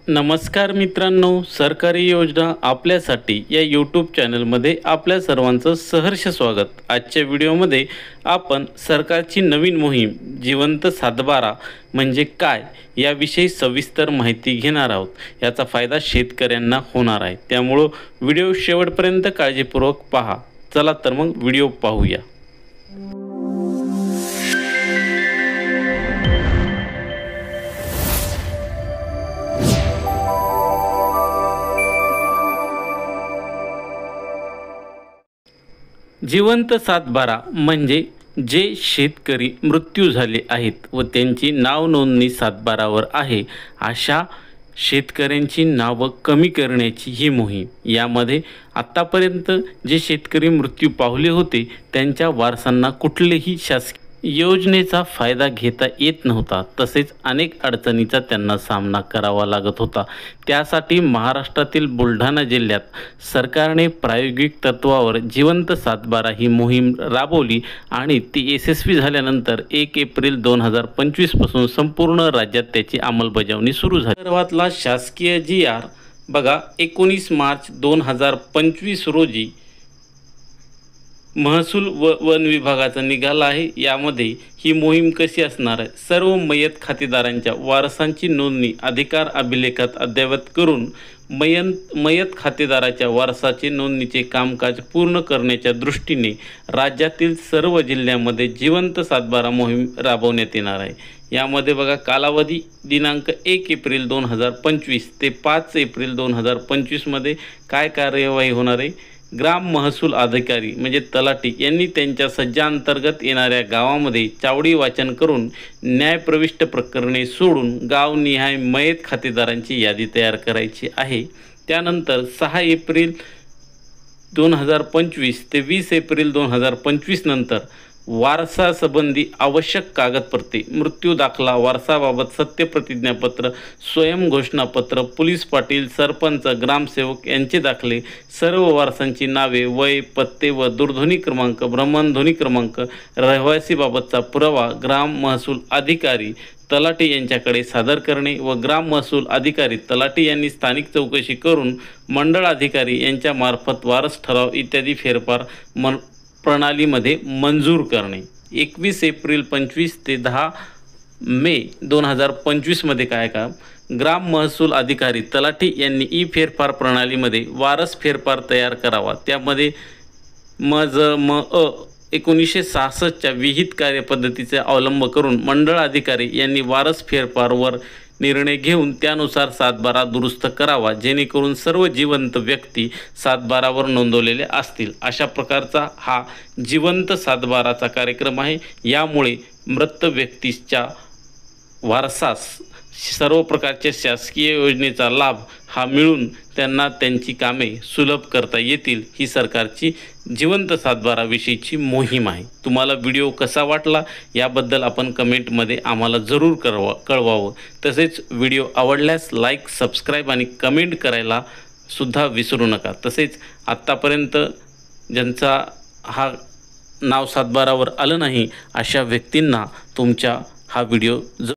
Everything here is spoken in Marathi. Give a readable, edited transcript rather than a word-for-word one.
नमस्कार मित्रांनो, सरकारी योजना आपल्यासाठी या यूट्यूब चॅनलमध्ये आपल्या सर्वांचं सहर्ष स्वागत। आजच्या व्हिडिओमध्ये आपण सरकारची नवीन मोहीम जिवंत सातबारा म्हणजे काय याविषयी सविस्तर माहिती घेणार आहोत। याचा फायदा शेतकऱ्यांना होणार आहे, त्यामुळे व्हिडिओ शेवटपर्यंत काळजीपूर्वक पहा। चला तर मग व्हिडिओ पाहूया। जिवंत सातबारा म्हणजे जे शेतकरी मृत्यू झाले आहेत व त्यांची नाव नोंदणी सातबारावर आहे अशा शेतकऱ्यांची नावं कमी करण्याची ही मोहीम। यामध्ये आतापर्यंत जे शेतकरी मृत्यू पावले होते त्यांच्या वारसांना कुठलेही शासकीय योजनेचा फायदा घेता येत नव्हता, तसेच अनेक अडचणींचा त्यांना सामना करावा लागत होता। त्यासाठी महाराष्ट्रातील बुलढाणा जिल्ह्यात सरकारने प्रायोगिक तत्वावर जिवंत सातबारा ही मोहीम राबवली आणि ती यशस्वी झाल्यानंतर 1 एप्रिल 2025 पासून संपूर्ण राज्यात त्याची अंमलबजावणी सुरू झाली। सर्वातला शासकीय GR बघा 19 मार्च 2025 रोजी महसूल व वन विभागाचा निघाला आहे। यामध्ये ही मोहीम कशी असणार आहे, सर्व मयत खातेदारांच्या वारसांची नोंदणी अधिकार अभिलेखात अद्ययावत करून मयत खातेदाराच्या वारसाचे नोंदणीचे कामकाज पूर्ण करण्याच्या दृष्टीने राज्यातील सर्व जिल्ह्यांमध्ये जिवंत सातबारा मोहीम राबवण्यात येणार आहे। यामध्ये बघा कालावधी दिनांक 1 एप्रिल 2025 ते 5 एप्रिल 2025 मध्ये काय कार्यवाही होणार आहे। ग्राम महसूल अधिकारी म्हणजे तलाठी यांनी त्यांच्या सज्जाअंतर्गत येणाऱ्या गावामध्ये चावडी वाचन करून न्यायप्रविष्ट प्रकरणे सोडून गावनिहाय मयत खातेदारांची यादी तयार करायची आहे। त्यानंतर 6 एप्रिल 2025 ते 20 एप्रिल 2025 नंतर वारसासंबंधी आवश्यक कागदपत्रे, मृत्यू दाखला, वारसाबाबत सत्यप्रतिज्ञापत्र, स्वयं घोषणापत्र, पोलीस पाटील, सरपंच, ग्रामसेवक यांचे दाखले, सर्व वारसांची नावे, वय, पत्ते व दूरध्वनी क्रमांक, भ्रमणध्वनी क्रमांक, रहिवासीबाबतचा पुरावा ग्राम महसूल अधिकारी तलाठी यांच्याकडे सादर करणे व ग्राम महसूल अधिकारी तलाठी यांनी स्थानिक चौकशी करून मंडळ अधिकारी यांच्या मार्फत वारस ठराव इत्यादी फेरफार प्रणालीमध्ये मंजूर करणे। 21 एप्रिल 25 ते 10 मे 2025 मध्ये काय काम, ग्राम महसूल अधिकारी तलाठी यांनी ई फेरफार प्रणालीमध्ये वारस फेरफार तयार करावा। त्यामध्ये MZMA 1966च्या विहित कार्यपद्धतीचा अवलंब करून मंडळ अधिकारी यांनी वारस फेरफारवर निर्णय घेऊन त्यानुसार सातबारा दुरुस्त करावा, जेणेकरून सर्व जिवंत व्यक्ती सातबारावर नोंदवलेले असतील। अशा प्रकारचा हा जिवंत सातबाराचा कार्यक्रम आहे। यामुळे मृत व्यक्तीच्या वारसास सर्व प्रकारच्या शासकीय योजनेचा लाभ हा मिळून त्यांना त्यांची कामे सुलभ करता येतील। ही सरकारची जिवंत सातबारा विषयीची मोहीम आहे। तुम्हाला व्हिडिओ कसा वाटला याबद्दल आपण कमेंटमध्ये आम्हाला जरूर कळवावं। तसेच व्हिडिओ आवडल्यास लाईक, सबस्क्राईब आणि कमेंट करायला सुद्धा विसरू नका। तसेच आत्तापर्यंत ज्यांचा हा नाव सातबारावर आलं नाही अशा व्यक्तींना तुमच्या हा व्हिडिओ